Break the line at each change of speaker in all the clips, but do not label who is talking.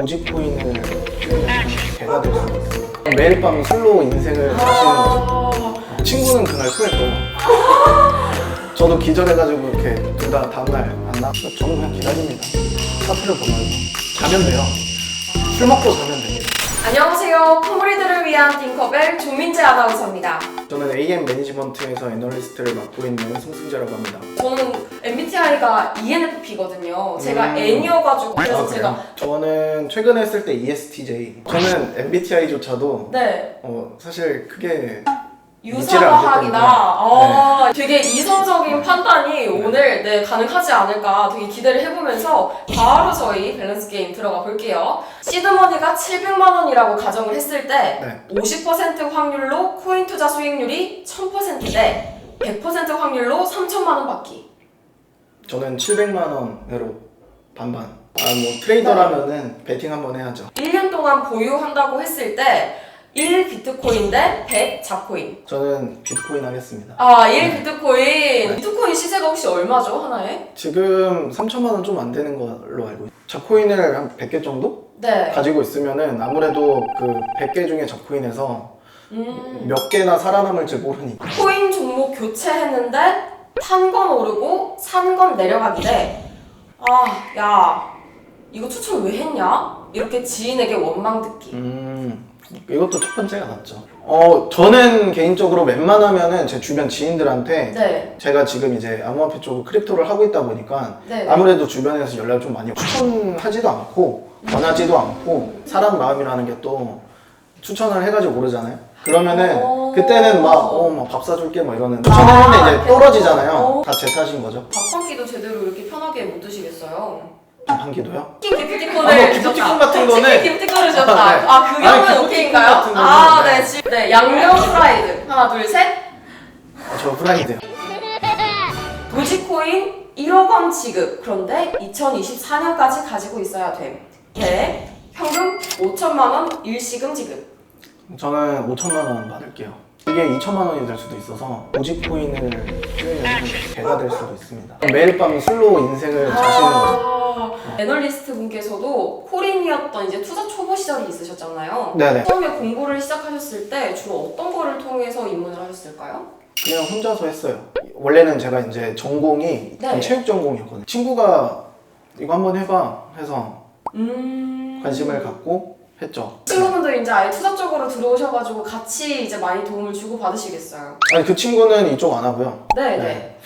도지코인을 개가 될 수도 있어요. 매일 밤 술로 인생을 사시는 거죠. 친구는 그날 토했고 저도 기절해가지고 이렇게 둘 다 다음날 안 나왔어요. 저는 그냥 기다립니다. 사투를 보면서 자면 돼요. 술 먹고 자면 됩니다.
안녕하세요. 코모리들을 위한 딩커벨 조민재 아나운서입니다.
저는 AM 매니지먼트에서 애널리스트를 맡고 있는 송승재라고 합니다.
저는 MBTI가 ENFP거든요. 제가 N이어가지고 그래서 제가
저는 최근에 했을 때 ESTJ. 저는 MBTI조차도
네
사실 크게
유사과학이다. 되게 이성적인 판단이 오늘 가능하지 않을까 되게 기대를 해보면서 바로 저희 밸런스 게임 들어가 볼게요. 시드머니가 700만 원이라고 가정을 했을 때 50% 확률로 코인 투자 수익률이 1000% 대 100% 확률로 3천만 원 받기.
저는 700만 원으로 반반. 트레이더라면은 베팅 한번 해야죠.
1년 동안 보유한다고 했을 때 1 비트코인 대 100 잡코인.
저는 비트코인 하겠습니다.
1 비트코인. 비트코인 시세가 혹시 얼마죠, 하나에?
지금 3천만 원 좀 안 되는 걸로 알고 있어요. 잡코인을 한 100개 정도?
네.
가지고 있으면은 아무래도 그 100개 중에 잡코인에서 몇 개나 살아남을지 모르니까.
코인 종목 교체했는데 탄 건 오르고 산 건 내려가기 대 야 이거 추천 왜 했냐? 이렇게 지인에게 원망 듣기.
이것도 첫 번째가 낫죠. 저는 개인적으로 웬만하면은 제 주변 지인들한테 제가 지금 이제 암호화폐 쪽으로 크립토를 하고 있다 보니까 아무래도 주변에서 연락을 좀 많이 추천하지도 않고 권하지도 않고 사람 마음이라는 게 또 추천을 해가지고 모르잖아요. 그러면은 그때는 막 밥 사줄게 뭐 이러는데 추천했는데 이제 떨어지잖아요. 다 제 탓인 거죠.
밥 한 끼도 제대로 이렇게 편하게 못 드시겠어요?
밥 한 끼도요?
치킨 기프티콘을
기프티콘 같은 거는
치킨 기프티콘을 주셨다. 그 경우는 오케이인가요? 네. 양념 프라이드. 하나, 둘, 셋.
저 프라이드요.
도지코인 1억 원 지급. 그런데 2024년까지 가지고 있어야 됨. 대 현금 5천만 원 일시금 지급.
저는 5천만 원 받을게요. 이게 2천만 원이 될 수도 있어서 도지코인을 수익하면 개가 될 수도 있습니다. 매일 밤 술로 인생을 사시는 거죠.
애널리스트 분께서도 코린이었던 이제 투자 초보 시절이 있으셨잖아요.
네네.
처음에 공부를 시작하셨을 때 주로 어떤 거를 통해서 입문을 하셨을까요?
그냥 혼자서 했어요. 원래는 제가 이제 전공이 체육 전공이었거든요. 친구가 이거 한번 해봐 해서 관심을 갖고 했죠.
친구분들 이제 아예 투자 쪽으로 들어오셔가지고 같이 이제 많이 도움을 주고 받으시겠어요?
아니 그 친구는 이쪽 안 하고요.
네.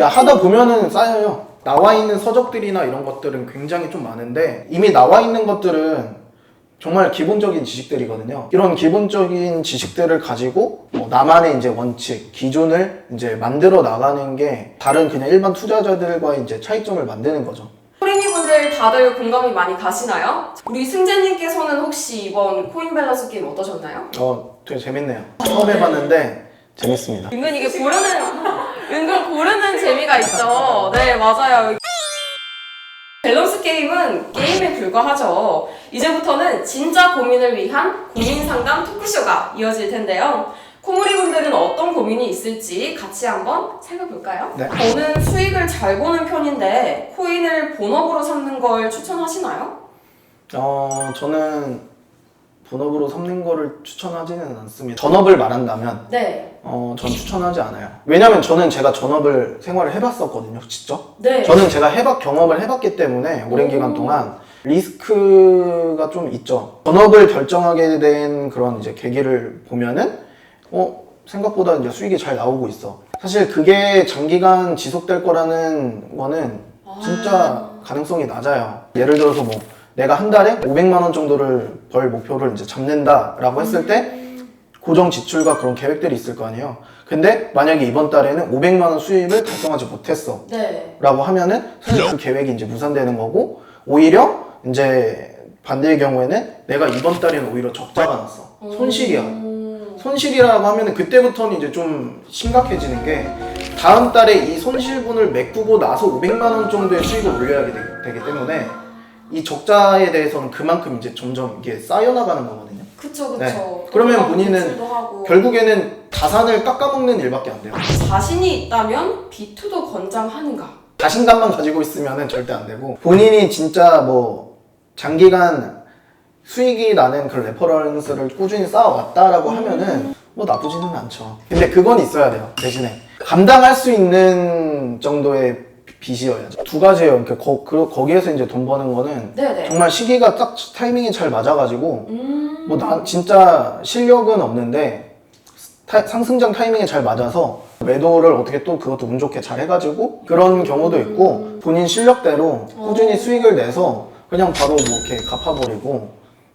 하다 보면은 쌓여요. 나와 있는 서적들이나 이런 것들은 굉장히 좀 많은데 이미 나와 있는 것들은 정말 기본적인 지식들이거든요. 이런 기본적인 지식들을 가지고 나만의 이제 원칙, 기준을 이제 만들어 나가는 게 다른 그냥 일반 투자자들과의 이제 차이점을 만드는 거죠.
코린이분들 다들 공감이 많이 가시나요? 우리 승재님께서는 혹시 이번 코인 밸런스 게임 어떠셨나요?
되게 재밌네요. 처음 해봤는데 재밌습니다.
은근 이게 고르는 재미가 있죠. 네, 맞아요. 밸런스 게임은 게임에 불과하죠. 이제부터는 진짜 고민을 위한 고민 상담 토크쇼가 이어질 텐데요. 코모리 분들은 어떤 고민이 있을지 같이 한번 살펴볼까요?
네.
저는 수익을 잘 보는 편인데 코인을 본업으로 삼는 걸 추천하시나요?
저는 본업으로 삼는 거를 추천하지는 않습니다. 전업을 말한다면 전 추천하지 않아요. 왜냐면 저는 제가 전업을 생활을 해봤었거든요, 직접. 저는 제가 경험을 해봤기 때문에 오랜 기간 동안 리스크가 좀 있죠. 전업을 결정하게 된 그런 이제 계기를 보면은 생각보다 이제 수익이 잘 나오고 있어. 사실 그게 장기간 지속될 거라는 거는 진짜 가능성이 낮아요. 예를 들어서 내가 한 달에 500만 원 정도를 벌 목표를 이제 잡는다라고 했을 때 고정 지출과 그런 계획들이 있을 거 아니에요. 근데 만약에 이번 달에는 500만 원 수익을 달성하지 못했어 라고 하면은 사실 그 계획이 이제 무산되는 거고, 오히려 이제 반대의 경우에는 내가 이번 달에는 오히려 적자가 났어. 손실이라고 하면은 그때부터는 이제 좀 심각해지는 게 다음 달에 이 손실분을 메꾸고 나서 500만 원 정도의 수익을 올려야 되기 때문에 이 적자에 대해서는 그만큼 이제 점점 이게 쌓여나가는 거거든요.
그쵸.
그러면 본인은 결국에는 자산을 깎아먹는 일밖에 안 돼요.
자신이 있다면 B2도 권장하는가?
자신감만 가지고 있으면 절대 안 되고, 본인이 진짜 장기간 수익이 나는 그런 레퍼런스를 꾸준히 쌓아왔다라고 하면은 뭐 나쁘지는 않죠. 근데 그건 있어야 돼요. 대신에 감당할 수 있는 정도의 빚이어야죠. 두 가지예요. 그러니까 거기에서 이제 돈 버는 거는
네네.
정말 시기가 딱 타이밍이 잘 맞아가지고 뭐 나 진짜 실력은 없는데 상승장 타이밍이 잘 맞아서 매도를 어떻게 또 그것도 운 좋게 잘 해가지고 그런 경우도 있고 본인 실력대로 꾸준히 수익을 내서 그냥 바로 뭐 이렇게 갚아버리고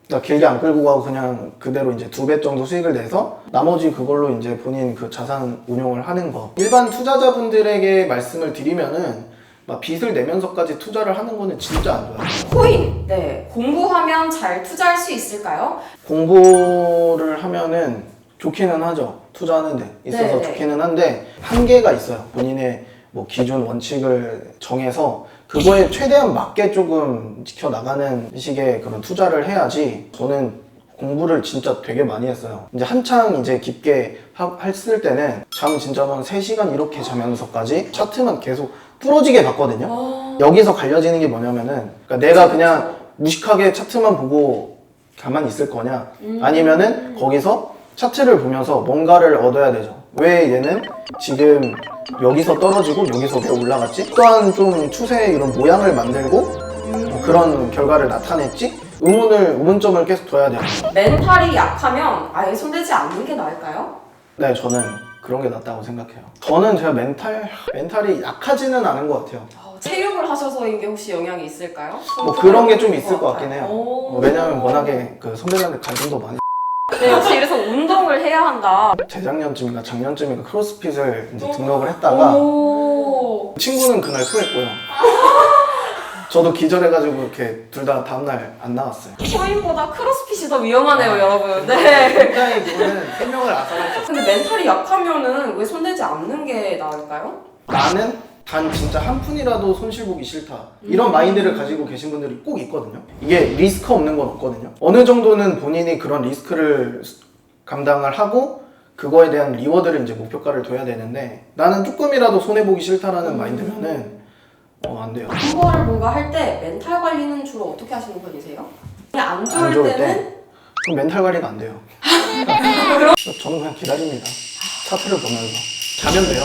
그러니까 길게 안 끌고 가고 그냥 그대로 이제 2배 정도 수익을 내서 나머지 그걸로 이제 본인 그 자산 운용을 하는 거. 일반 투자자분들에게 말씀을 드리면은 막 빚을 내면서까지 투자를 하는 거는 진짜 안 좋아요.
코인, 네. 공부하면 잘 투자할 수 있을까요?
공부를 하면은 좋기는 하죠. 투자하는 데 있어서
네네.
좋기는 한데 한계가 있어요. 본인의 뭐 기준 원칙을 정해서 그거에 최대한 맞게 조금 지켜나가는 식의 그런 투자를 해야지. 저는 공부를 진짜 되게 많이 했어요. 이제 한창 이제 깊게 했을 때는 잠 진짜 한 3시간 이렇게 자면서까지 차트만 계속 부러지게 봤거든요. 여기서 갈려지는 게 뭐냐면은 그러니까 내가 그냥 무식하게 차트만 보고 가만히 있을 거냐 아니면은 거기서 차트를 보면서 뭔가를 얻어야 되죠. 왜 얘는 지금 여기서 떨어지고 여기서 왜 올라갔지? 또한 좀 추세의 이런 모양을 만들고 그런 결과를 나타냈지? 의문점을 계속 둬야 돼요.
멘탈이 약하면 아예 손대지 않는 게 나을까요?
네, 저는 그런 게 낫다고 생각해요. 저는 제가 멘탈이 약하지는 않은 것 같아요.
체육을 하셔서인 게 혹시 영향이 있을까요?
뭐 그런 게 좀 있을 것 같긴 해요.
오.
왜냐면 워낙에 그 선배들한테 관심도 많이.
네, 역시 이래서 운동을 해야 한다.
재작년쯤인가 작년쯤인가 크로스핏을 이제 등록을 했다가
오.
친구는 그날 토했고요. 저도 기절해가지고 이렇게 둘 다 다음날 안 나왔어요.
코인보다 크로스핏이 더 위험하네요, 여러분. 네.
굉장히 그거는 생명을 앗아갔어요.
근데 멘탈이 약하면은 왜 손대지 않는 게 나을까요?
나는 단 진짜 한 푼이라도 손실보기 싫다. 이런 마인드를 가지고 계신 분들이 꼭 있거든요. 이게 리스크 없는 건 없거든요. 어느 정도는 본인이 그런 리스크를 감당을 하고 그거에 대한 리워드를 이제 목표가를 둬야 되는데 나는 조금이라도 손해보기 싫다라는 마인드면은 안 돼요.
공부를 뭔가 할 때 멘탈 관리는 주로 어떻게 하시는 편이세요? 그냥 안 좋을,
안 좋을
때는?
때 그럼 멘탈 관리가 안 돼요. 저는 그냥 기다립니다. 차트를 보면서 자면 돼요.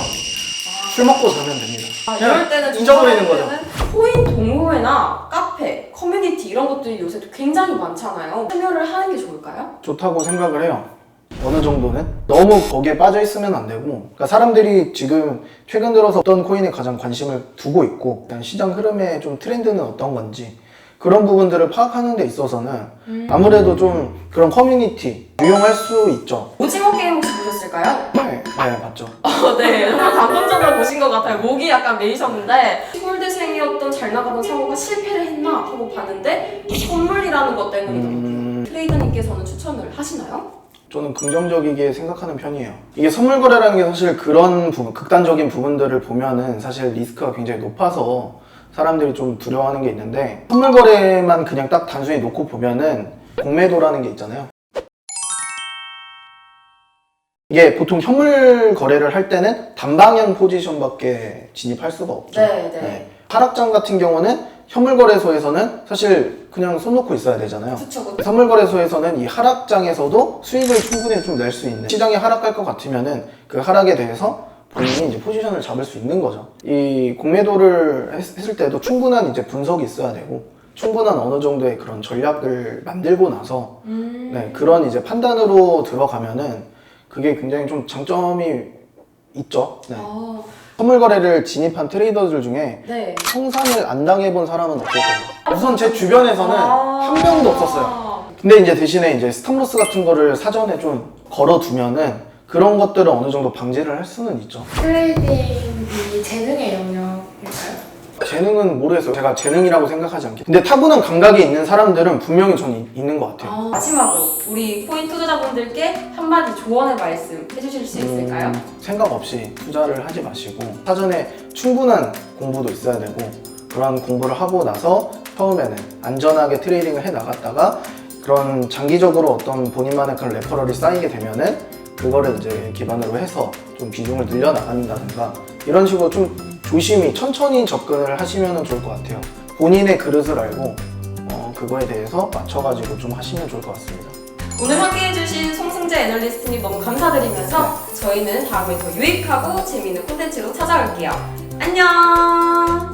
술 먹고 자면 됩니다.
이럴 때는
잊어버리는 거죠.
코인 동호회나 카페, 커뮤니티 이런 것들이 요새 굉장히 많잖아요. 참여를 하는 게 좋을까요?
좋다고 생각을 해요. 어느 정도는 너무 거기에 빠져 있으면 안 되고 그러니까 사람들이 지금 최근 들어서 어떤 코인에 가장 관심을 두고 있고 그냥 시장 흐름의 좀 트렌드는 어떤 건지 그런 부분들을 파악하는 데 있어서는 아무래도 좀 그런 커뮤니티 유용할 수 있죠.
오징어 게임 혹시 보셨을까요?
네, 봤죠.
네, 정말 방금전으로 보신 것 같아요. 목이 약간 메이셨는데 시골대생이었던 잘 나가던 상호가 실패를 했나 하고 봤는데 선물이라는 것 때문이더라고요. 트레이더님께서는 추천을 하시나요?
저는 긍정적이게 생각하는 편이에요. 이게 선물 거래라는 게 사실 그런 부분, 극단적인 부분들을 보면은 사실 리스크가 굉장히 높아서 사람들이 좀 두려워하는 게 있는데 선물 거래만 그냥 딱 단순히 놓고 보면은 공매도라는 게 있잖아요. 이게 보통 현물 거래를 할 때는 단방향 포지션밖에 진입할 수가 없죠.
네.
하락장 같은 경우는 현물 거래소에서는 사실 그냥 손 놓고 있어야 되잖아요.
그쵸.
선물 거래소에서는 이 하락장에서도 수익을 충분히 좀 낼 수 있는 시장이 하락할 것 같으면은 그 하락에 대해서 본인이 이제 포지션을 잡을 수 있는 거죠. 이 공매도를 했을 때도 충분한 이제 분석이 있어야 되고 충분한 어느 정도의 그런 전략을 만들고 나서 그런 이제 판단으로 들어가면은 그게 굉장히 좀 장점이 있죠. 선물 거래를 진입한 트레이더들 중에 청산을 안 당해본 사람은 없을 거예요. 우선 제 주변에서는 한 명도 없었어요. 근데 이제 대신에 이제 스탑로스 같은 거를 사전에 좀 걸어두면은 그런 것들을 어느 정도 방지를 할 수는 있죠.
트레이딩이 재능의 영역일까요?
재능은 모르겠어요. 제가 재능이라고 생각하지 않기. 근데 타고난 감각이 있는 사람들은 분명히 전 있는 것 같아요.
마지막으로 우리 코인 투자자분들께 한마디 조언의 말씀 해주실 수 있을까요?
생각 없이 투자를 하지 마시고 사전에 충분한 공부도 있어야 되고 그런 공부를 하고 나서 처음에는 안전하게 트레이딩을 해 나갔다가 그런 장기적으로 어떤 본인만의 그런 레퍼럴이 쌓이게 되면은 그거를 이제 기반으로 해서 좀 비중을 늘려 나간다든가 이런 식으로 좀 조심히 천천히 접근을 하시면 좋을 것 같아요. 본인의 그릇을 알고 그거에 대해서 맞춰가지고 좀 하시면 좋을 것 같습니다.
오늘 함께해주신 송승재 애널리스트님 너무 감사드리면서 저희는 다음에 더 유익하고 재미있는 콘텐츠로 찾아올게요. 안녕!